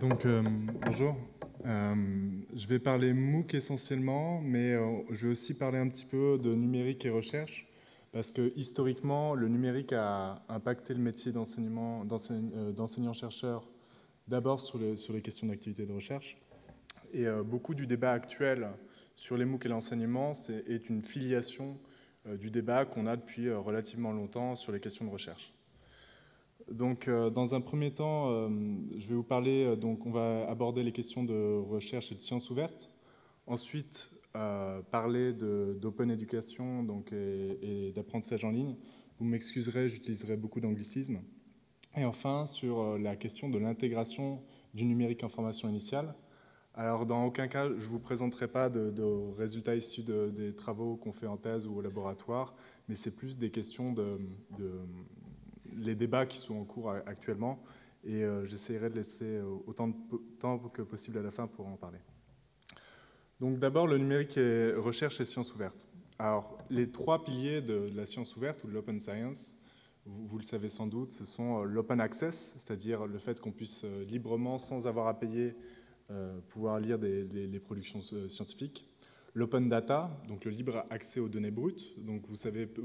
Bonjour. Je vais parler MOOC essentiellement, mais je vais aussi parler un petit peu de numérique et recherche, parce que historiquement, le numérique a impacté le métier d'enseignant-chercheur, d'abord sur les questions d'activité de recherche. Et beaucoup du débat actuel sur les MOOC et l'enseignement est une filiation du débat qu'on a depuis relativement longtemps sur les questions de recherche. Dans un premier temps, je vais vous parler, on va aborder les questions de recherche et de sciences ouvertes. Ensuite, parler d'open education et d'apprentissage en ligne. Vous m'excuserez, j'utiliserai beaucoup d'anglicismes. Et enfin, sur la question de l'intégration du numérique en formation initiale. Alors, dans aucun cas, je ne vous présenterai pas de résultats issus des travaux qu'on fait en thèse ou au laboratoire, mais c'est plus des questions les débats qui sont en cours actuellement, et j'essaierai de laisser autant de temps que possible à la fin pour en parler. Donc d'abord, le numérique et recherche et sciences ouvertes. Alors, les trois piliers de la science ouverte ou de l'open science, vous le savez sans doute, ce sont l'open access, c'est-à-dire le fait qu'on puisse librement, sans avoir à payer, pouvoir lire les productions scientifiques. L'open data, donc le libre accès aux données brutes. Donc vous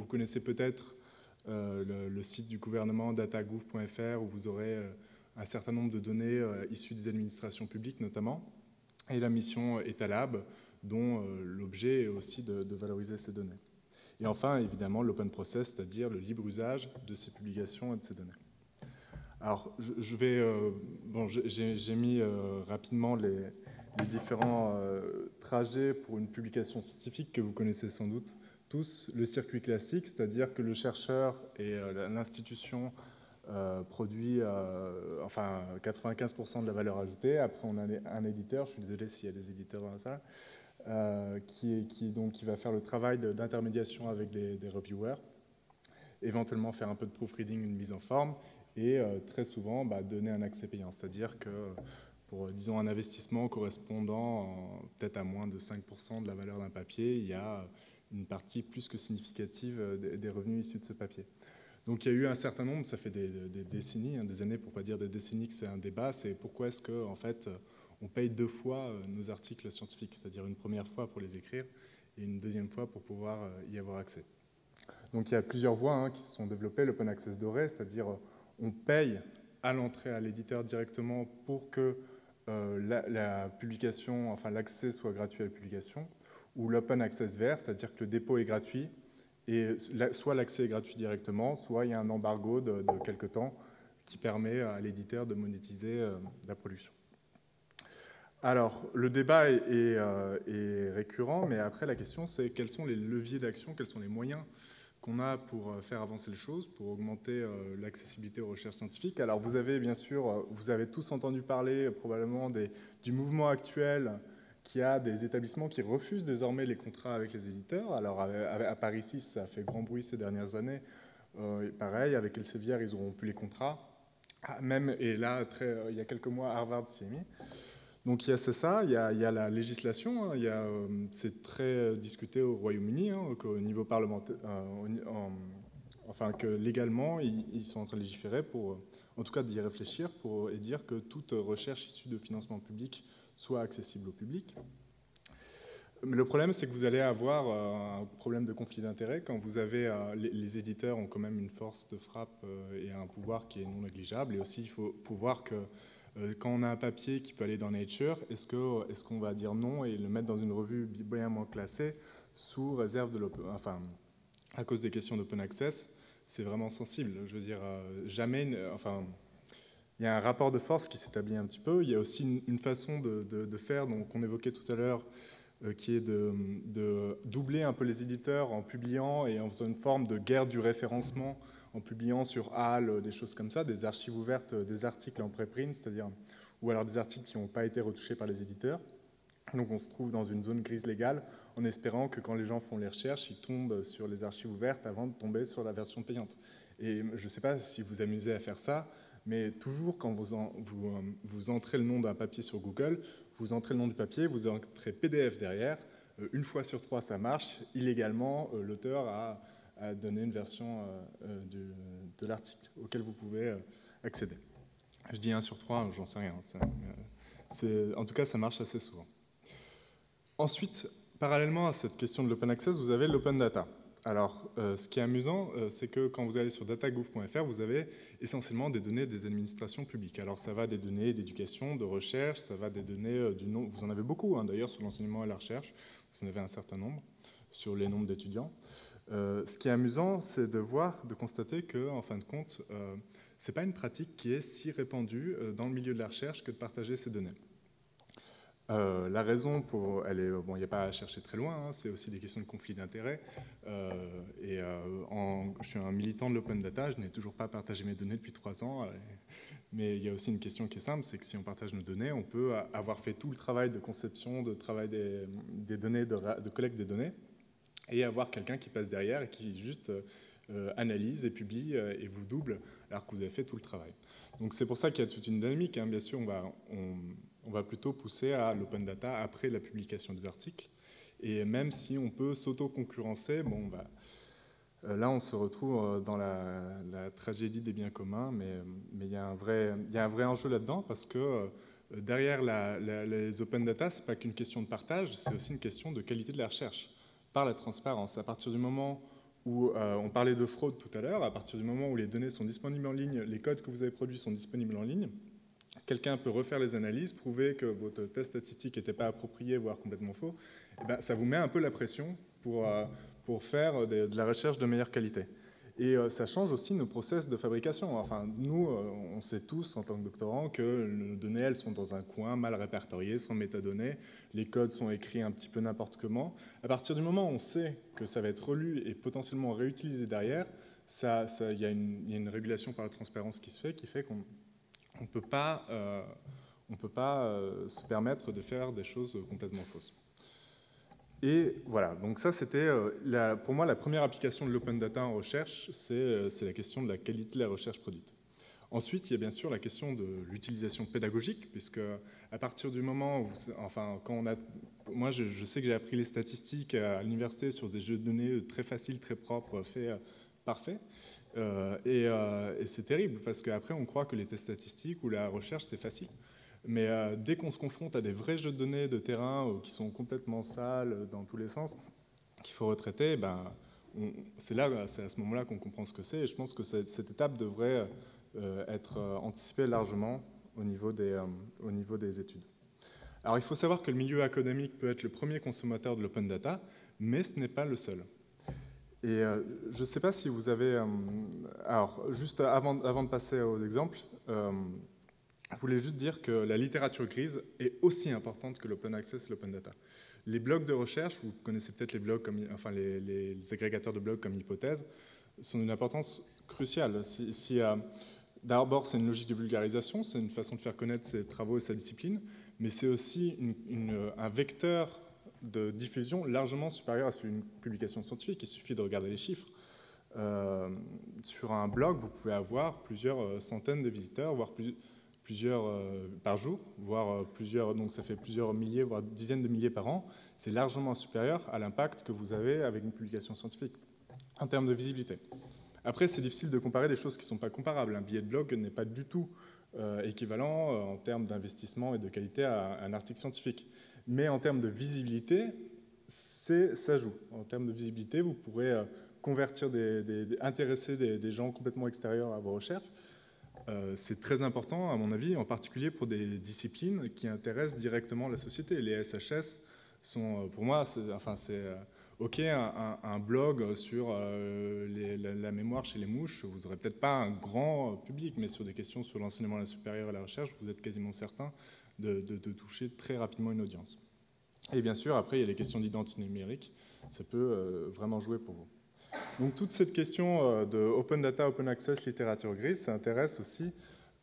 connaissez peut-être le site du gouvernement datagouv.fr où vous aurez un certain nombre de données issues des administrations publiques notamment, et la mission Etalab, dont l'objet est aussi de valoriser ces données. Et enfin, évidemment, l'open process, c'est-à-dire le libre usage de ces publications et de ces données. Alors, j'ai mis rapidement les différents trajets pour une publication scientifique que vous connaissez sans doute tous. Le circuit classique, c'est-à-dire que le chercheur et l'institution produit 95% de la valeur ajoutée. Après, on a un éditeur, je suis désolé s'il y a des éditeurs dans la salle, qui va faire le travail d'intermédiation avec des reviewers, éventuellement faire un peu de proofreading, une mise en forme, et très souvent donner un accès payant. C'est-à-dire que pour, disons, un investissement correspondant peut-être à moins de 5% de la valeur d'un papier, il y a une partie plus que significative des revenus issus de ce papier. Donc il y a eu un certain nombre, ça fait des décennies, des années pour ne pas dire des décennies que c'est un débat, c'est pourquoi est-ce que en fait, on paye deux fois nos articles scientifiques, c'est-à-dire une première fois pour les écrire et une deuxième fois pour pouvoir y avoir accès. Donc il y a plusieurs voies qui se sont développées, l'open access doré, c'est-à-dire on paye à l'entrée à l'éditeur directement pour que la publication, enfin l'accès soit gratuit à la publication, ou l'open access vert, c'est-à-dire que le dépôt est gratuit, et soit l'accès est gratuit directement, soit il y a un embargo de quelques temps qui permet à l'éditeur de monétiser la production. Alors, le débat est récurrent, mais après la question c'est quels sont les leviers d'action, quels sont les moyens qu'on a pour faire avancer les choses, pour augmenter l'accessibilité aux recherches scientifiques. Alors vous avez bien sûr, vous avez tous entendu parler probablement du mouvement actuel qui a des établissements qui refusent désormais les contrats avec les éditeurs. Alors à Paris 6, ça a fait grand bruit ces dernières années. Pareil, avec Elsevier, ils n'auront plus les contrats. Même, et là, il y a quelques mois, Harvard s'y est mis. Donc il y a ça, il y a la législation, c'est très discuté au Royaume-Uni, qu'au niveau parlementaire, enfin que légalement ils sont en train de légiférer pour, en tout cas d'y réfléchir et dire que toute recherche issue de financement public soit accessible au public. Mais le problème, c'est que vous allez avoir un problème de conflit d'intérêts quand vous avez les éditeurs ont quand même une force de frappe et un pouvoir qui est non négligeable. Et aussi, il faut voir que quand on a un papier qui peut aller dans Nature, est-ce qu'on va dire non et le mettre dans une revue bien moins classée sous réserve de enfin, à cause des questions d'open access, c'est vraiment sensible. Je veux dire, jamais, enfin, il y a un rapport de force qui s'établit un petit peu. Il y a aussi une façon de faire, donc qu'on évoquait tout à l'heure, qui est de doubler un peu les éditeurs en publiant et en faisant une forme de guerre du référencement, en publiant sur HAL, des choses comme ça, des archives ouvertes, des articles en préprint, c'est-à-dire, ou alors des articles qui n'ont pas été retouchés par les éditeurs. Donc on se trouve dans une zone grise légale en espérant que quand les gens font les recherches, ils tombent sur les archives ouvertes avant de tomber sur la version payante. Et je ne sais pas si vous amusez à faire ça, mais toujours quand vous entrez le nom d'un papier sur Google, vous entrez le nom du papier, vous entrez PDF derrière, une fois sur trois ça marche, illégalement l'auteur a donné une version de l'article auquel vous pouvez accéder. Je dis 1 sur 3, j'en sais rien. En tout cas, ça marche assez souvent. Ensuite, parallèlement à cette question de l'open access, vous avez l'open data. Alors, ce qui est amusant, c'est que quand vous allez sur datagouv.fr, vous avez essentiellement des données des administrations publiques. Alors, ça va des données d'éducation, de recherche, ça va des données du nombre. Vous en avez beaucoup, hein, d'ailleurs, sur l'enseignement et la recherche. Vous en avez un certain nombre sur les nombres d'étudiants. Ce qui est amusant, c'est de constater que, en fin de compte, ce n'est pas une pratique qui est si répandue dans le milieu de la recherche que de partager ces données. La raison, il n'y a pas à chercher très loin, hein, c'est aussi des questions de conflit d'intérêts. Je suis un militant de l'open data, je n'ai toujours pas partagé mes données depuis 3 ans, mais il y a aussi une question qui est simple, c'est que si on partage nos données, on peut avoir fait tout le travail de conception, de travail des données, de collecte des données, et avoir quelqu'un qui passe derrière et qui juste analyse et publie et vous double, alors que vous avez fait tout le travail. Donc c'est pour ça qu'il y a toute une dynamique, hein. Bien sûr, on va plutôt pousser à l'open data après la publication des articles. Et même si on peut s'auto-concurrencer, là on se retrouve dans la tragédie des biens communs, mais il y a un vrai enjeu là-dedans, parce que derrière les open data, ce n'est pas qu'une question de partage, c'est aussi une question de qualité de la recherche, par la transparence. À partir du moment où on parlait de fraude tout à l'heure, à partir du moment où les données sont disponibles en ligne, les codes que vous avez produits sont disponibles en ligne, quelqu'un peut refaire les analyses, prouver que votre test statistique n'était pas approprié, voire complètement faux, et ben, ça vous met un peu la pression pour faire de la recherche de meilleure qualité. Et ça change aussi nos process de fabrication. Enfin, nous, on sait tous, en tant que doctorants, que nos données, elles sont dans un coin, mal répertoriées, sans métadonnées. Les codes sont écrits un petit peu n'importe comment. À partir du moment où on sait que ça va être relu et potentiellement réutilisé derrière, il y a une régulation par la transparence qui fait qu'on ne peut pas se permettre de faire des choses complètement fausses. Et voilà, donc ça c'était pour moi la première application de l'open data en recherche, c'est la question de la qualité de la recherche produite. Ensuite, il y a bien sûr la question de l'utilisation pédagogique, puisque à partir du moment où, moi je sais que j'ai appris les statistiques à l'université sur des jeux de données très faciles, très propres, faits parfaits. Et c'est terrible, parce qu'après on croit que les tests statistiques ou la recherche c'est facile. Mais dès qu'on se confronte à des vrais jeux de données de terrain qui sont complètement sales dans tous les sens, qu'il faut retraiter, c'est à ce moment-là qu'on comprend ce que c'est. Et je pense que cette étape devrait être anticipée largement au niveau des études. Alors il faut savoir que le milieu académique peut être le premier consommateur de l'open data, mais ce n'est pas le seul. Et je ne sais pas si vous avez... alors, juste avant de passer aux exemples, je voulais juste dire que la littérature grise est aussi importante que l'open access et l'open data. Les blogs de recherche, vous connaissez peut-être les blogs les agrégateurs de blogs comme Hypothèse, sont d'une importance cruciale. D'abord, c'est une logique de vulgarisation, c'est une façon de faire connaître ses travaux et sa discipline, mais c'est aussi un vecteur de diffusion largement supérieur à celui d'une publication scientifique. Il suffit de regarder les chiffres. Sur un blog, vous pouvez avoir plusieurs centaines de visiteurs, voire plusieurs par jour, voire donc ça fait plusieurs milliers, voire dizaines de milliers par an. C'est largement supérieur à l'impact que vous avez avec une publication scientifique en termes de visibilité. Après, c'est difficile de comparer des choses qui ne sont pas comparables. Un billet de blog n'est pas du tout équivalent en termes d'investissement et de qualité à un article scientifique. Mais en termes de visibilité, ça joue. En termes de visibilité, vous pourrez convertir, intéresser des gens complètement extérieurs à vos recherches. C'est très important, à mon avis, en particulier pour des disciplines qui intéressent directement la société. Les SHS sont, pour moi, OK, un blog sur la mémoire chez les mouches, vous n'aurez peut-être pas un grand public, mais sur des questions sur l'enseignement supérieur et la recherche, vous êtes quasiment certain de toucher très rapidement une audience. Et bien sûr, après, il y a les questions d'identité numérique. Ça peut vraiment jouer pour vous. Donc, toute cette question de open data, open access, littérature grise, ça intéresse aussi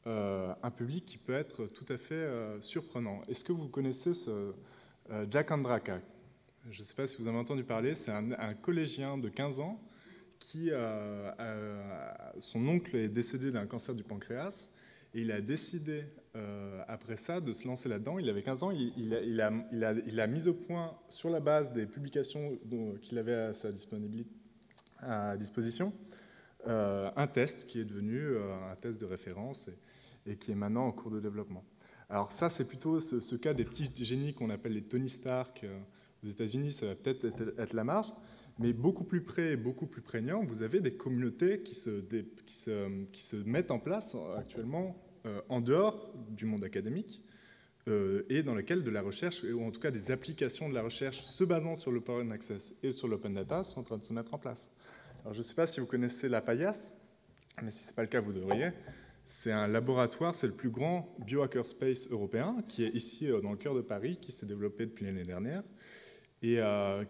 un public qui peut être tout à fait surprenant. Est-ce que vous connaissez Jack Andraka? Je ne sais pas si vous en avez entendu parler. C'est un collégien de 15 ans qui, son oncle est décédé d'un cancer du pancréas. Et il a décidé, après ça, de se lancer là-dedans. Il avait 15 ans, il a mis au point, sur la base des publications qu'il avait à disposition, un test qui est devenu un test de référence. et qui est maintenant en cours de développement. Alors ça, c'est plutôt ce cas des petits génies qu'on appelle les Tony Stark. Aux États-Unis, ça va peut-être être la marge, mais beaucoup plus près et beaucoup plus prégnant, vous avez des communautés qui se mettent en place actuellement en dehors du monde académique et dans lequel de la recherche, ou en tout cas des applications de la recherche se basant sur l'open access et sur l'open data sont en train de se mettre en place. Alors je ne sais pas si vous connaissez la Paillasse, mais si ce n'est pas le cas, vous devriez. C'est un laboratoire, c'est le plus grand biohackerspace européen qui est ici dans le cœur de Paris, qui s'est développé depuis l'année dernière et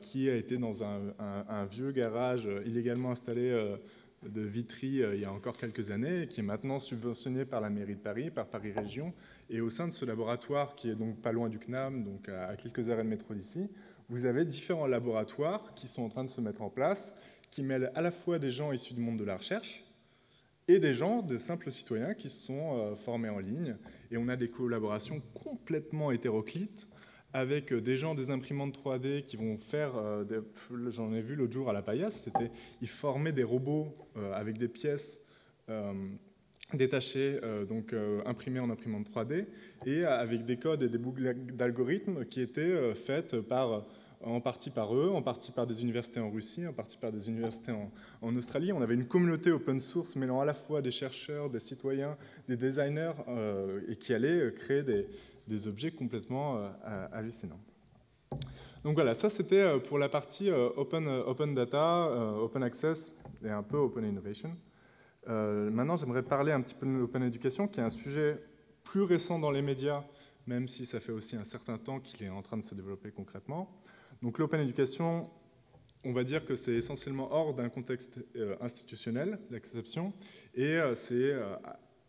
qui a été dans un vieux garage illégalement installé de Vitry il y a encore quelques années, et qui est maintenant subventionné par la mairie de Paris, par Paris Région. Et au sein de ce laboratoire, qui est donc pas loin du CNAM, donc à quelques arrêts de métro d'ici, vous avez différents laboratoires qui sont en train de se mettre en place, qui mêlent à la fois des gens issus du monde de la recherche et des gens, de simples citoyens qui se sont formés en ligne. Et on a des collaborations complètement hétéroclites avec des gens des imprimantes 3D qui vont faire, j'en ai vu l'autre jour à la Paillasse, ils formaient des robots avec des pièces détachées, donc imprimées en imprimante 3D, et avec des codes et des boucles d'algorithmes qui étaient faites en partie par eux, en partie par des universités en Russie, en partie par des universités en Australie. On avait une communauté open source mêlant à la fois des chercheurs, des citoyens, des designers, et qui allaient créer des objets complètement hallucinants. Donc voilà, ça c'était pour la partie open data, open access et un peu open innovation. Maintenant, j'aimerais parler un petit peu de l'open education, qui est un sujet plus récent dans les médias, même si ça fait aussi un certain temps qu'il est en train de se développer concrètement. Donc l'open education, on va dire que c'est essentiellement hors d'un contexte institutionnel, l'acception, et c'est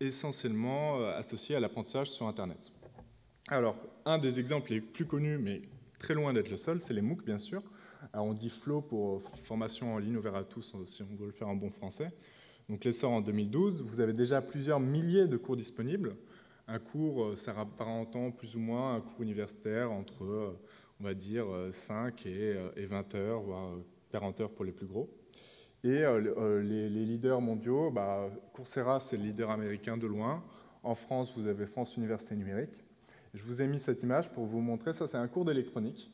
essentiellement associé à l'apprentissage sur Internet. Alors, un des exemples les plus connus, mais très loin d'être le seul, c'est les MOOC, bien sûr. Alors, on dit FLO pour formation en ligne ouverte à tous, si on veut le faire en bon français. Donc, l'essor en 2012, vous avez déjà plusieurs milliers de cours disponibles. Un cours s'apparentant plus ou moins à un cours universitaire entre, on va dire, 5 et 20 heures, voire 40 heures pour les plus gros. Et les leaders mondiaux, Coursera, c'est le leader américain de loin. En France, vous avez France Université Numérique. Je vous ai mis cette image pour vous montrer, ça c'est un cours d'électronique.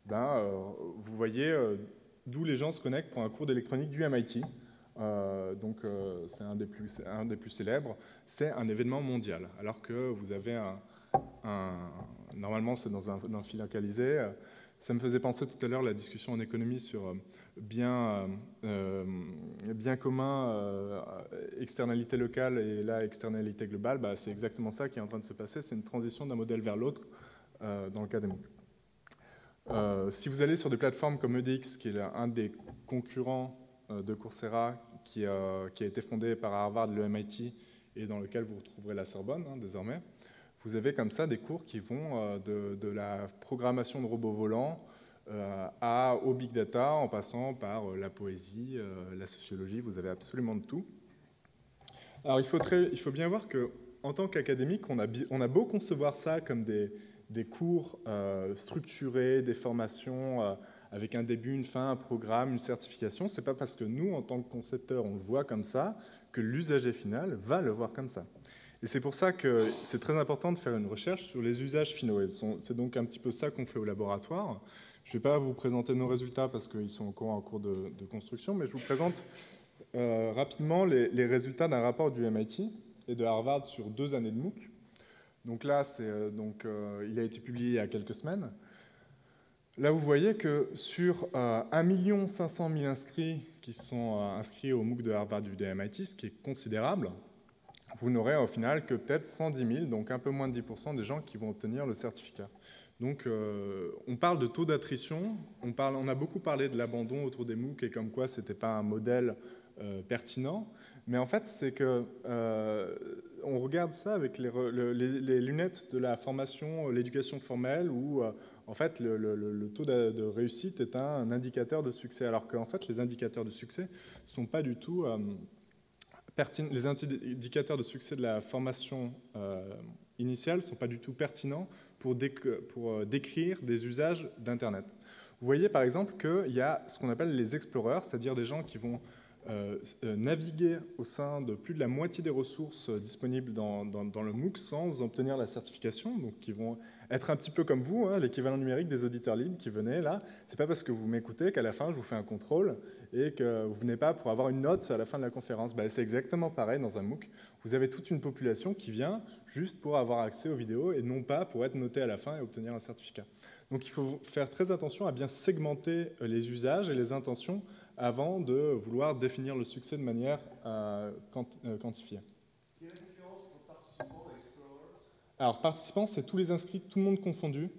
Vous voyez d'où les gens se connectent pour un cours d'électronique du MIT. C'est un des plus célèbres. C'est un événement mondial, alors que vous avez normalement c'est dans un fil localisé. Ça me faisait penser tout à l'heure la discussion en économie sur bien commun, externalité locale et là externalité globale. C'est exactement ça qui est en train de se passer. C'est une transition d'un modèle vers l'autre dans le cas des MOOC. Si vous allez sur des plateformes comme EDX, qui est un des concurrents de Coursera, qui a été fondé par Harvard, le MIT, et dans lequel vous retrouverez la Sorbonne désormais, vous avez comme ça des cours qui vont de la programmation de robots volants au big data, en passant par la poésie, la sociologie, vous avez absolument de tout. Alors il faut bien voir qu'en tant qu'académique, on a beau concevoir ça comme des cours structurés, des formations avec un début, une fin, un programme, une certification. C'est pas parce que nous, en tant que concepteurs, on le voit comme ça, que l'usager final va le voir comme ça. Et c'est pour ça que c'est très important de faire une recherche sur les usages finaux. C'est donc un petit peu ça qu'on fait au laboratoire. Je ne vais pas vous présenter nos résultats parce qu'ils sont encore en cours de construction, mais je vous présente rapidement les résultats d'un rapport du MIT et de Harvard sur 2 années de MOOC. Donc là, il a été publié il y a quelques semaines. Là, vous voyez que sur 1 500 000 inscrits qui sont inscrits au MOOC de Harvard ou de MIT, ce qui est considérable, vous n'aurez au final que peut-être 110 000, donc un peu moins de 10% des gens qui vont obtenir le certificat. Donc on parle de taux d'attrition, on a beaucoup parlé de l'abandon autour des MOOC et comme quoi ce n'était pas un modèle pertinent, mais en fait c'est que on regarde ça avec les lunettes de la formation, l'éducation formelle, où en fait le taux de réussite est un indicateur de succès, alors qu'en fait les indicateurs de succès ne sont pas du tout les indicateurs de succès de la formation initiale ne sont pas du tout pertinents pour décrire des usages d'Internet. Vous voyez par exemple qu'il y a ce qu'on appelle les explorers, c'est-à-dire des gens qui vont naviguer au sein de plus de la moitié des ressources disponibles dans le MOOC sans obtenir la certification, donc qui vont être un petit peu comme vous, hein, l'équivalent numérique des auditeurs libres qui venaient là. C'est pas parce que vous m'écoutez qu'à la fin je vous fais un contrôle et que vous venez pas pour avoir une note à la fin de la conférence. C'est exactement pareil dans un MOOC. Vous avez toute une population qui vient juste pour avoir accès aux vidéos et non pas pour être noté à la fin et obtenir un certificat. Donc il faut faire très attention à bien segmenter les usages et les intentions avant de vouloir définir le succès de manière quantifiée. Quelle est la différence entre participants et explorers? Alors, participants, c'est tous les inscrits, tout le monde confondu.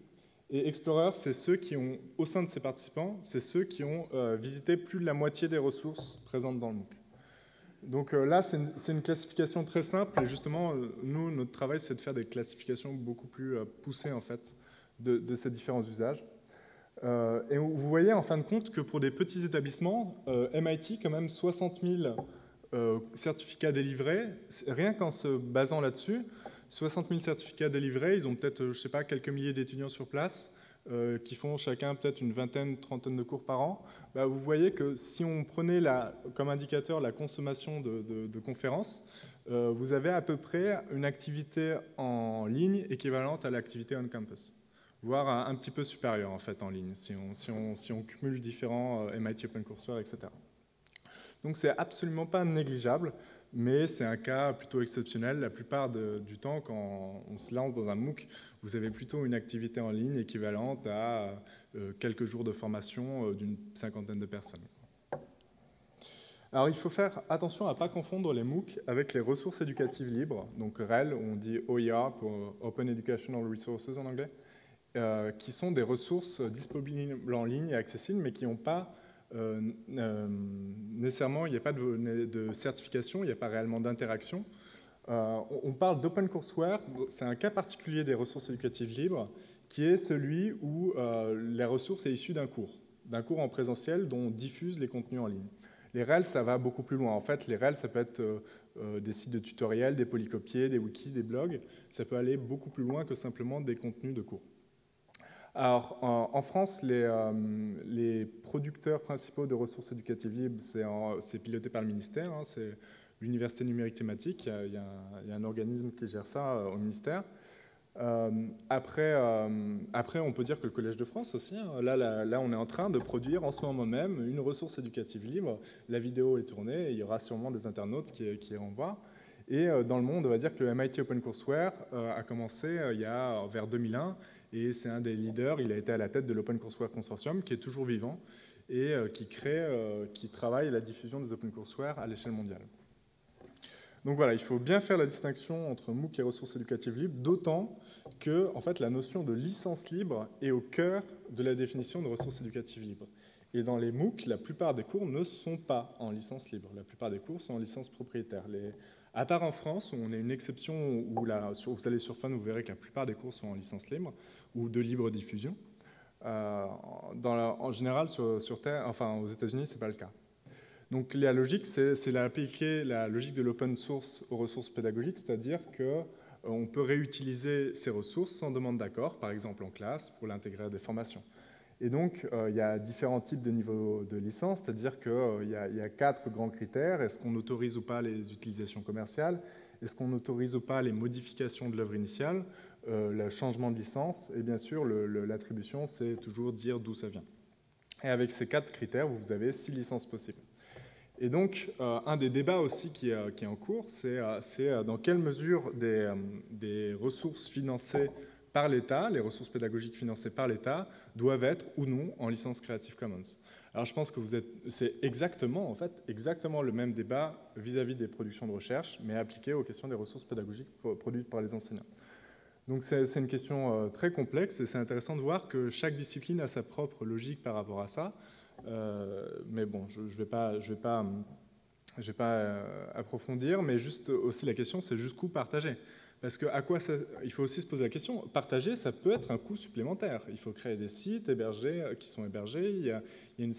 Et explorers, c'est ceux qui ont, au sein de ces participants, c'est ceux qui ont visité plus de la moitié des ressources présentes dans le MOOC. Donc là, c'est une classification très simple. Et justement, nous, notre travail, c'est de faire des classifications beaucoup plus poussées, en fait, de ces différents usages. Et vous voyez en fin de compte que pour des petits établissements, MIT, quand même 60 000 certificats délivrés, rien qu'en se basant là-dessus, 60 000 certificats délivrés, ils ont peut-être, je ne sais pas, quelques milliers d'étudiants sur place qui font chacun peut-être une vingtaine, trentaine de cours par an. Vous voyez que si on prenait comme indicateur la consommation de conférences, vous avez à peu près une activité en ligne équivalente à l'activité on-campus, voire un petit peu supérieur en fait en ligne, si on cumule différents MIT OpenCourseWare, etc. Donc c'est absolument pas négligeable, mais c'est un cas plutôt exceptionnel. La plupart du temps, quand on se lance dans un MOOC, vous avez plutôt une activité en ligne équivalente à quelques jours de formation d'une cinquantaine de personnes. Alors il faut faire attention à ne pas confondre les MOOC avec les ressources éducatives libres, donc REL, on dit OER pour Open Educational Resources en anglais, qui sont des ressources disponibles en ligne et accessibles, mais qui n'ont pas nécessairement, il n'y a pas de certification, il n'y a pas réellement d'interaction. On parle d'OpenCourseWare, c'est un cas particulier des ressources éducatives libres, qui est celui où la ressource est issue d'un cours en présentiel dont on diffuse les contenus en ligne. Les REL, ça va beaucoup plus loin. En fait, les REL, ça peut être des sites de tutoriels, des polycopiés, des wikis, des blogs. Ça peut aller beaucoup plus loin que simplement des contenus de cours. Alors, en France, les producteurs principaux de ressources éducatives libres, c'est piloté par le ministère, hein, c'est l'Université numérique thématique, il y a un organisme qui gère ça au ministère. Après, on peut dire que le Collège de France aussi, hein, là, on est en train de produire en ce moment même une ressource éducative libre. La vidéo est tournée et il y aura sûrement des internautes qui iront voir. Et dans le monde, on va dire que le MIT OpenCourseWare a commencé vers 2001 et c'est un des leaders. Il a été à la tête de l'OpenCourseWare Consortium qui est toujours vivant et qui travaille à la diffusion des OpenCourseWare à l'échelle mondiale. Donc voilà, il faut bien faire la distinction entre MOOC et ressources éducatives libres, d'autant que en fait, la notion de licence libre est au cœur de la définition de ressources éducatives libres. Et dans les MOOC, la plupart des cours ne sont pas en licence libre. La plupart des cours sont en licence propriétaire. À part en France, où on a une exception où vous allez sur Fun, vous verrez que la plupart des cours sont en licence libre ou de libre diffusion. En général, sur Terre, enfin aux États-Unis, ce n'est pas le cas. Donc la logique, c'est d'appliquer la logique de l'open source aux ressources pédagogiques, c'est-à-dire qu'on peut réutiliser ces ressources sans demande d'accord, par exemple en classe, pour l'intégrer à des formations. Et donc, il y a différents types de niveaux de licence, c'est-à-dire qu'il y a 4 grands critères. Est-ce qu'on autorise ou pas les utilisations commerciales? Est-ce qu'on autorise ou pas les modifications de l'œuvre initiale? Le changement de licence? Et bien sûr, l'attribution, c'est toujours dire d'où ça vient. Et avec ces 4 critères, vous avez 6 licences possibles. Et donc, un des débats aussi qui est en cours, c'est dans quelle mesure des ressources financées par l'État, les ressources pédagogiques financées par l'État, doivent être ou non en licence Creative Commons. Alors je pense que c'est exactement le même débat vis-à-vis des productions de recherche, mais appliqué aux questions des ressources pédagogiques produites par les enseignants. Donc c'est une question très complexe et c'est intéressant de voir que chaque discipline a sa propre logique par rapport à ça. Mais bon, je vais pas approfondir, mais juste aussi la question, c'est jusqu'où partager. Parce que il faut aussi se poser la question, partager, ça peut être un coût supplémentaire. Il faut créer des sites qui sont hébergés, il y a un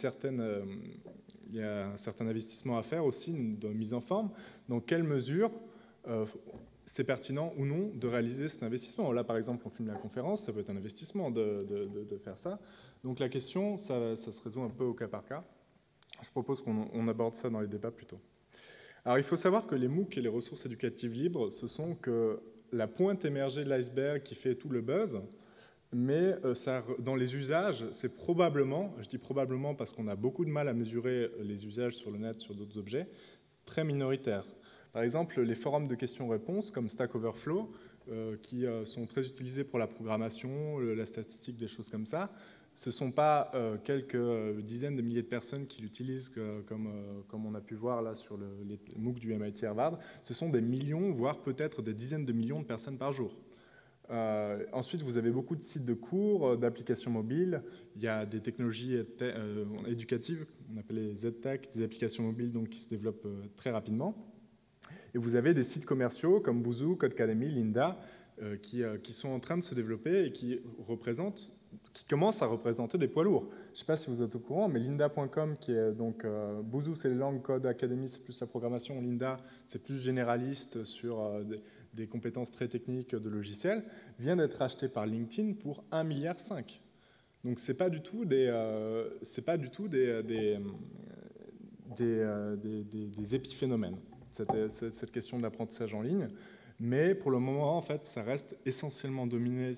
certain investissement à faire aussi de mise en forme. Dans quelle mesure c'est pertinent ou non de réaliser cet investissement? Là, par exemple, on filme la conférence, ça peut être un investissement de faire ça. Donc la question, ça se résout un peu au cas par cas. je propose qu'on aborde ça dans les débats plutôt. Alors, il faut savoir que les MOOC et les ressources éducatives libres, ce sont que la pointe émergée de l'iceberg qui fait tout le buzz, mais dans les usages, c'est probablement, je dis probablement parce qu'on a beaucoup de mal à mesurer les usages sur le net, sur d'autres objets, très minoritaire. Par exemple, les forums de questions-réponses comme Stack Overflow, qui sont très utilisés pour la programmation, la statistique, des choses comme ça, ce ne sont pas quelques dizaines de milliers de personnes qui l'utilisent, comme on a pu voir là sur les MOOC du MIT Harvard. Ce sont des millions, voire peut-être des dizaines de millions de personnes par jour. Ensuite, vous avez beaucoup de sites de cours, d'applications mobiles. Il y a des technologies éducatives, on appelle les ZTech, des applications mobiles donc, qui se développent très rapidement. Et vous avez des sites commerciaux comme Boozoo, Codecademy, Lynda, qui sont en train de se développer et qui commencent à représenter des poids lourds. Je ne sais pas si vous êtes au courant, mais lynda.com, qui est donc Boozoo, c'est les langues, Codecademy, c'est plus la programmation, Lynda, c'est plus généraliste sur des compétences très techniques de logiciels, vient d'être acheté par LinkedIn pour 1,5 milliard. Donc c'est pas du tout des épiphénomènes, cette question de l'apprentissage en ligne. Mais pour le moment, en fait, ça reste essentiellement dominé,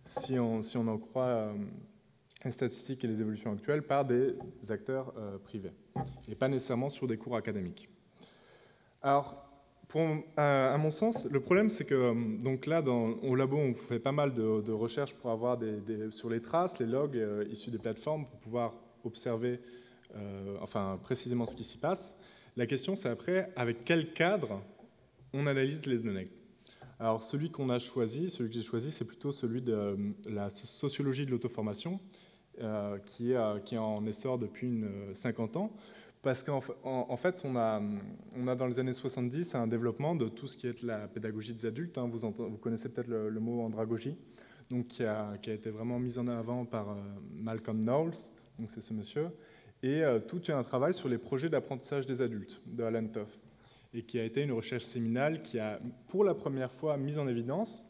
si on en croit les statistiques et les évolutions actuelles, par des acteurs privés, et pas nécessairement sur des cours académiques. Alors, à mon sens, le problème, c'est que donc là, au labo, on fait pas mal de recherches pour avoir sur les traces, les logs issus des plateformes, pour pouvoir observer précisément ce qui s'y passe. La question, c'est après, avec quel cadre on analyse les données. Alors, celui que j'ai choisi, c'est plutôt celui de la sociologie de l'auto-formation, qui est en essor depuis 50 ans. Parce qu'en fait, on a dans les années 70 un développement de tout ce qui est la pédagogie des adultes. Hein. Vous connaissez peut-être le mot andragogie, donc qui a été vraiment mis en avant par Malcolm Knowles, donc c'est ce monsieur, et tout un travail sur les projets d'apprentissage des adultes de Alan Toff, et qui a été une recherche séminale qui a, pour la première fois, mis en évidence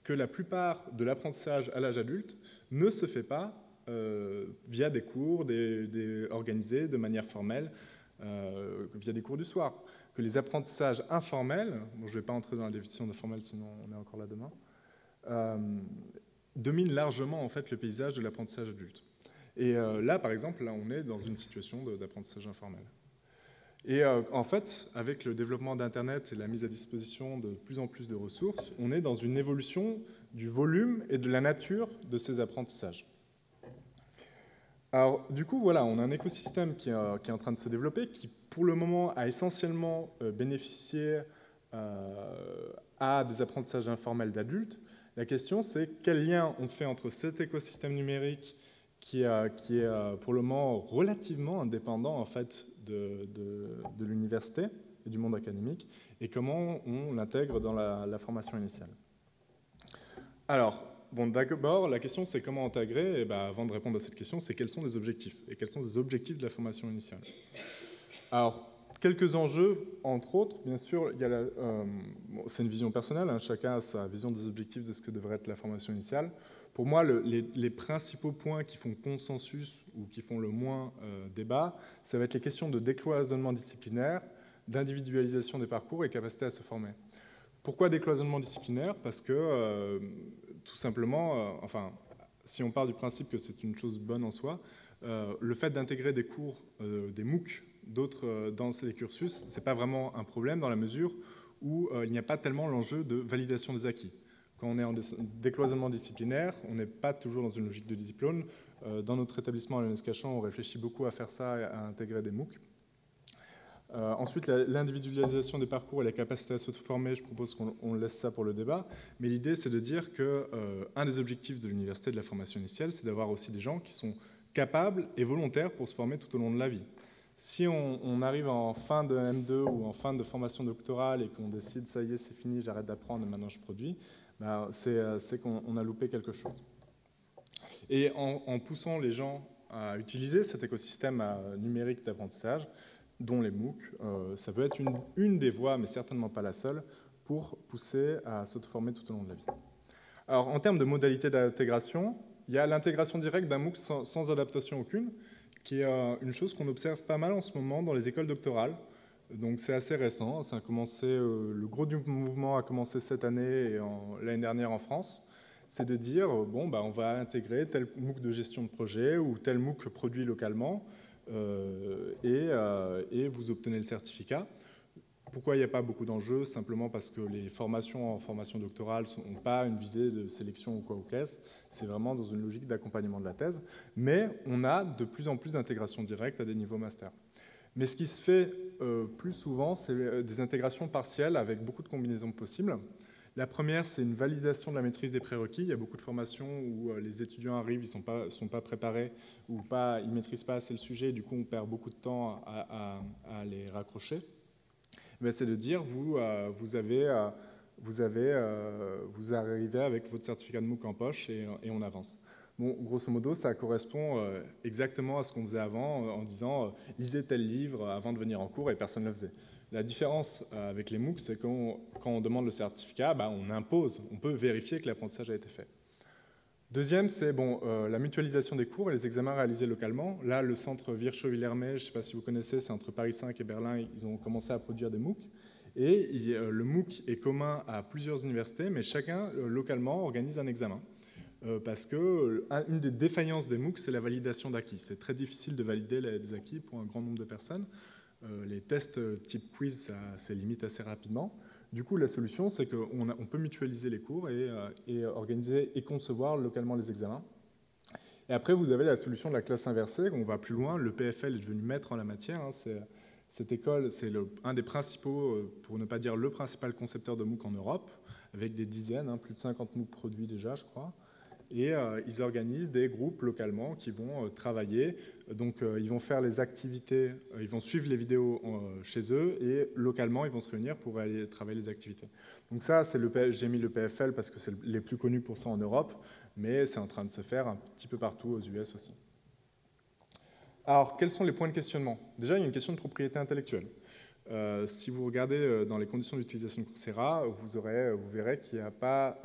que la plupart de l'apprentissage à l'âge adulte ne se fait pas via des cours organisés de manière formelle, via des cours du soir. Que les apprentissages informels, bon, je ne vais pas entrer dans la définition de formel, sinon on est encore là demain, dominent largement en fait, le paysage de l'apprentissage adulte. Et là, par exemple, là, on est dans une situation d'apprentissage informel. Et en fait, avec le développement d'Internet et la mise à disposition de plus en plus de ressources, on est dans une évolution du volume et de la nature de ces apprentissages. Alors, du coup, voilà, on a un écosystème qui est en train de se développer, qui, pour le moment, a essentiellement bénéficié à des apprentissages informels d'adultes. La question, c'est quel lien on fait entre cet écosystème numérique qui est pour le moment relativement indépendant, en fait, de l'université et du monde académique, et comment on l'intègre dans la formation initiale. Alors, bon, d'abord, la question, c'est comment intégrer, et avant de répondre à cette question, c'est quels sont les objectifs, et quels sont les objectifs de la formation initiale. Alors, quelques enjeux, entre autres, bien sûr, c'est une vision personnelle, hein, chacun a sa vision des objectifs de ce que devrait être la formation initiale. Pour moi, les principaux points qui font consensus ou qui font le moins débat, ça va être les questions de décloisonnement disciplinaire, d'individualisation des parcours et capacité à se former. Pourquoi décloisonnement disciplinaire? Parce que, tout simplement, si on part du principe que c'est une chose bonne en soi, le fait d'intégrer des cours, des MOOC, d'autres dans les cursus, ce n'est pas vraiment un problème dans la mesure où il n'y a pas tellement l'enjeu de validation des acquis. Quand on est en décloisonnement disciplinaire, on n'est pas toujours dans une logique de diplôme. Dans notre établissement à l'ENS Cachan, on réfléchit beaucoup à faire ça, à intégrer des MOOC. Ensuite, l'individualisation des parcours et la capacité à se former, je propose qu'on laisse ça pour le débat. Mais l'idée, c'est de dire qu'un des objectifs de l'université de la formation initiale, c'est d'avoir aussi des gens qui sont capables et volontaires pour se former tout au long de la vie. Si on arrive en fin de M2 ou en fin de formation doctorale et qu'on décide, ça y est, c'est fini, j'arrête d'apprendre et maintenant je produis, c'est qu'on a loupé quelque chose. Et en poussant les gens à utiliser cet écosystème numérique d'apprentissage, dont les MOOC, ça peut être une des voies, mais certainement pas la seule, pour pousser à s'auto-former tout au long de la vie. Alors, en termes de modalités d'intégration, il y a l'intégration directe d'un MOOC sans adaptation aucune, qui est une chose qu'on observe pas mal en ce moment dans les écoles doctorales. Donc c'est assez récent, ça a commencé, le gros du mouvement a commencé cette année et l'année dernière en France. C'est de dire, bon, bah, on va intégrer tel MOOC de gestion de projet ou tel MOOC produit localement et vous obtenez le certificat. Pourquoi il n'y a pas beaucoup d'enjeux? Simplement parce que les formations en formation doctorale n'ont pas une visée de sélection ou quoi ou qu'est-ce. C'est vraiment dans une logique d'accompagnement de la thèse. Mais on a de plus en plus d'intégration directe à des niveaux master. Mais ce qui se fait plus souvent, c'est des intégrations partielles avec beaucoup de combinaisons possibles. La première, c'est une validation de la maîtrise des prérequis. Il y a beaucoup de formations où les étudiants arrivent, ils ne sont pas préparés ou ils ne maîtrisent pas assez le sujet. Du coup, on perd beaucoup de temps à les raccrocher. C'est de dire, vous arrivez avec votre certificat de MOOC en poche et on avance. Bon, grosso modo, ça correspond exactement à ce qu'on faisait avant en disant lisez tel livre avant de venir en cours et personne ne le faisait. La différence avec les MOOC, c'est que quand on demande le certificat, on impose, on peut vérifier que l'apprentissage a été fait. Deuxième, c'est la mutualisation des cours et les examens réalisés localement. Là, le centre Virchow-Villermé, je ne sais pas si vous connaissez, c'est entre Paris 5 et Berlin, ils ont commencé à produire des MOOC. Et le MOOC est commun à plusieurs universités, mais chacun, localement, organise un examen. Parce qu'une des défaillances des MOOC, c'est la validation d'acquis. C'est très difficile de valider les acquis pour un grand nombre de personnes. Les tests type quiz, ça limite assez rapidement. Du coup, la solution, c'est qu'on peut mutualiser les cours et organiser et concevoir localement les examens. Et après, vous avez la solution de la classe inversée. On va plus loin. Le PFL est devenu maître en la matière. Cette école, c'est un des principaux, pour ne pas dire le principal concepteur de MOOC en Europe, avec des dizaines, plus de 50 MOOC produits déjà, je crois. Et ils organisent des groupes localement qui vont travailler. Donc, ils vont faire les activités, ils vont suivre les vidéos chez eux et localement, ils vont se réunir pour aller travailler les activités. Donc ça, j'ai mis le PFL parce que c'est les plus connus pour ça en Europe, mais c'est en train de se faire un petit peu partout aux US aussi. Alors, quels sont les points de questionnement? Déjà, il y a une question de propriété intellectuelle. Si vous regardez dans les conditions d'utilisation de Coursera, vous verrez qu'il n'y a pas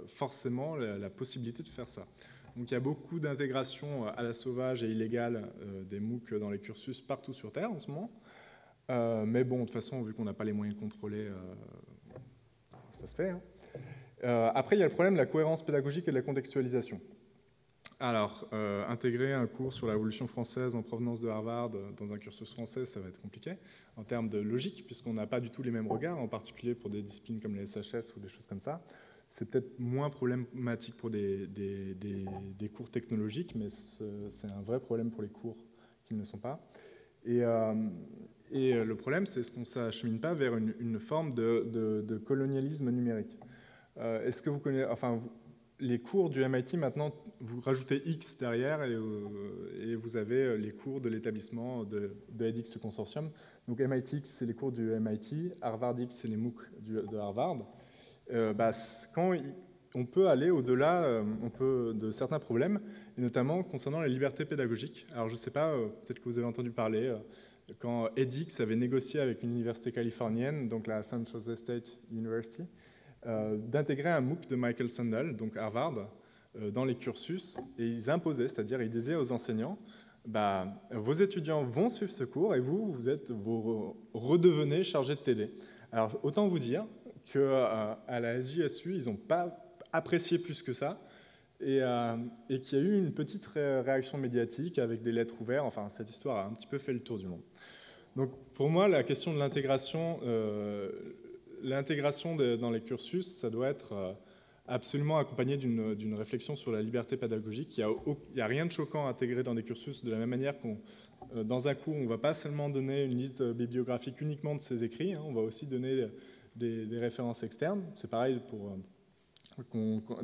forcément la possibilité de faire ça. Donc il y a beaucoup d'intégration à la sauvage et illégale des MOOC dans les cursus partout sur Terre en ce moment. Mais bon, de toute façon, vu qu'on n'a pas les moyens de contrôler, ça se fait. Après, il y a le problème de la cohérence pédagogique et de la contextualisation. Alors, intégrer un cours sur la Révolution française en provenance de Harvard dans un cursus français, ça va être compliqué en termes de logique, puisqu'on n'a pas du tout les mêmes regards, en particulier pour des disciplines comme les SHS ou des choses comme ça. C'est peut-être moins problématique pour des cours technologiques, mais c'est un vrai problème pour les cours qui ne le sont pas. Et le problème, c'est est-ce qu'on ne s'achemine pas vers une forme de colonialisme numérique. Est-ce que vous connaissez... Enfin, les cours du MIT, maintenant, vous rajoutez X derrière et vous avez les cours de l'établissement de edX, le consortium. Donc MITx, c'est les cours du MIT, HarvardX, c'est les MOOC de Harvard. Quand on peut aller au-delà de certains problèmes, et notamment concernant la liberté pédagogique. Alors je ne sais pas, peut-être que vous avez entendu parler, quand edX avait négocié avec une université californienne, donc la San Jose State University, d'intégrer un MOOC de Michael Sandel, donc Harvard, dans les cursus, et ils imposaient, c'est-à-dire ils disaient aux enseignants, vos étudiants vont suivre ce cours et vous redevenez chargé de TD. Alors autant vous dire qu'à la SJSU, ils n'ont pas apprécié plus que ça, et qu'il y a eu une petite réaction médiatique avec des lettres ouvertes. Enfin, cette histoire a un petit peu fait le tour du monde. Donc pour moi, la question de l'intégration... L'intégration dans les cursus, ça doit être absolument accompagné d'une réflexion sur la liberté pédagogique. Il n'y a rien de choquant à intégrer dans des cursus de la même manière qu'on, dans un cours, on ne va pas seulement donner une liste bibliographique uniquement de ses écrits, on va aussi donner des références externes. C'est pareil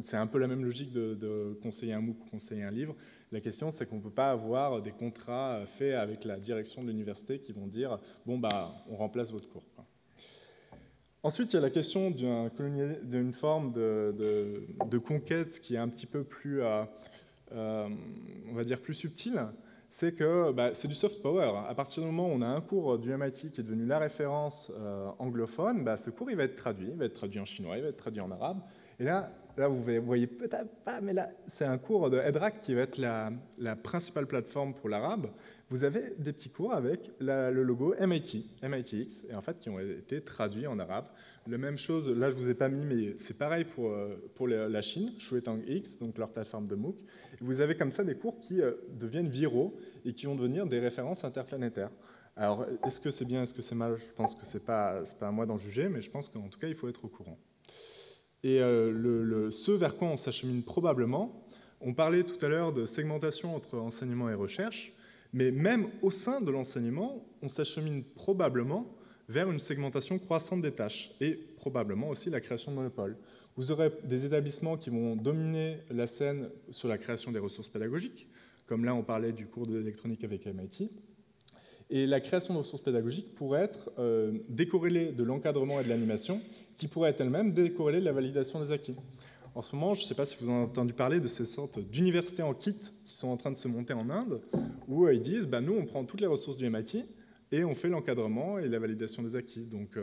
c'est un peu la même logique de conseiller un MOOC ou conseiller un livre. La question, c'est qu'on ne peut pas avoir des contrats faits avec la direction de l'université qui vont dire « bon, on remplace votre cours ». Ensuite, il y a la question d'une forme de conquête qui est un petit peu plus, on va dire, plus subtile. C'est que c'est du soft power. À partir du moment où on a un cours du MIT qui est devenu la référence anglophone, ce cours il va être traduit en chinois, il va être traduit en arabe. Et là, là, vous voyez peut-être pas, mais là, c'est un cours de EdRack qui va être la principale plateforme pour l'arabe. Vous avez des petits cours avec le logo MITx, et en fait, qui ont été traduits en arabe. La même chose, là, je ne vous ai pas mis, mais c'est pareil pour la Chine, Shuetang X, donc leur plateforme de MOOC. Et vous avez comme ça des cours qui deviennent viraux et qui vont devenir des références interplanétaires. Alors, est-ce que c'est bien, est-ce que c'est mal? Je pense que ce n'est pas à moi d'en juger, mais je pense qu'en tout cas, il faut être au courant. Et ce vers quoi on s'achemine probablement, on parlait tout à l'heure de segmentation entre enseignement et recherche, mais même au sein de l'enseignement, on s'achemine probablement vers une segmentation croissante des tâches et probablement aussi la création de monopoles. Vous aurez des établissements qui vont dominer la scène sur la création des ressources pédagogiques, comme là on parlait du cours d'électronique avec MIT. Et la création de ressources pédagogiques pourrait être décorrélée de l'encadrement et de l'animation, qui pourrait être elle-même décorrélée de la validation des acquis. En ce moment, je ne sais pas si vous en avez entendu parler de ces sortes d'universités en kit qui sont en train de se monter en Inde, où ils disent nous, on prend toutes les ressources du MIT et on fait l'encadrement et la validation des acquis. Donc,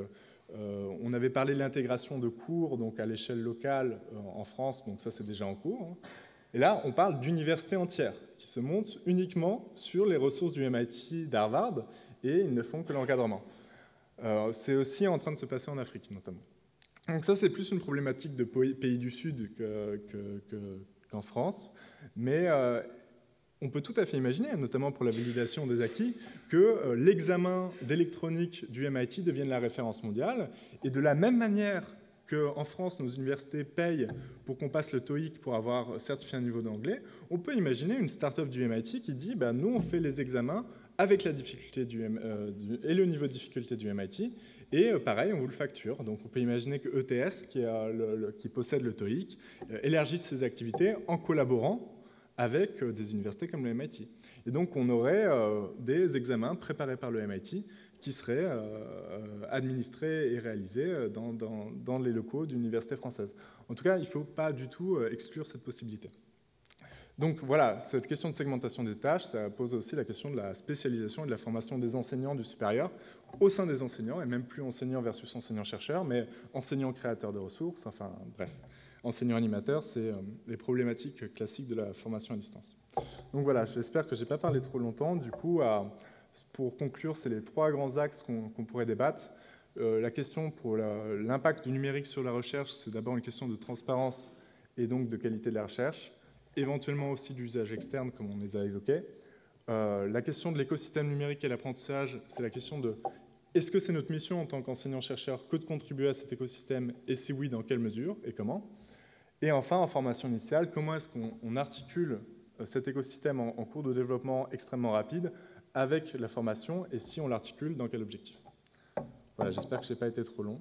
on avait parlé de l'intégration de cours donc à l'échelle locale en France, donc ça c'est déjà en cours. Hein. Et là, on parle d'universités entières qui se montent uniquement sur les ressources du MIT, d'Harvard, et ils ne font que l'encadrement. C'est aussi en train de se passer en Afrique, notamment. Donc ça, c'est plus une problématique de pays du Sud qu'en France, mais on peut tout à fait imaginer, notamment pour la validation des acquis, que l'examen d'électronique du MIT devienne la référence mondiale, et de la même manière qu'en France, nos universités payent pour qu'on passe le TOEIC pour avoir certifié un niveau d'anglais, on peut imaginer une start-up du MIT qui dit nous, on fait les examens avec la difficulté et le niveau de difficulté du MIT, et pareil, on vous le facture. Donc on peut imaginer que ETS, qui possède le TOEIC, élargisse ses activités en collaborant avec des universités comme le MIT. Et donc on aurait des examens préparés par le MIT qui seraient administrés et réalisés dans les locaux d'une université française. En tout cas, il ne faut pas du tout exclure cette possibilité. Donc voilà, cette question de segmentation des tâches, ça pose aussi la question de la spécialisation et de la formation des enseignants du supérieur au sein des enseignants, et même plus enseignants versus enseignants-chercheurs, mais enseignants-créateurs de ressources, enfin bref. Enseignants-animateurs, c'est les problématiques classiques de la formation à distance. Donc voilà, j'espère que je n'ai pas parlé trop longtemps. Du coup, pour conclure, c'est les trois grands axes qu'on pourrait débattre. La question pour l'impact du numérique sur la recherche, c'est d'abord une question de transparence et donc de qualité de la recherche, éventuellement aussi d'usage externe, comme on les a évoqués. La question de l'écosystème numérique et l'apprentissage, c'est la question de est-ce que c'est notre mission en tant qu'enseignant-chercheur que de contribuer à cet écosystème, et si oui, dans quelle mesure et comment? Et enfin, en formation initiale, comment est-ce qu'on articule cet écosystème en cours de développement extrêmement rapide avec la formation, et si on l'articule, dans quel objectif? Voilà, j'espère que je n'ai pas été trop long.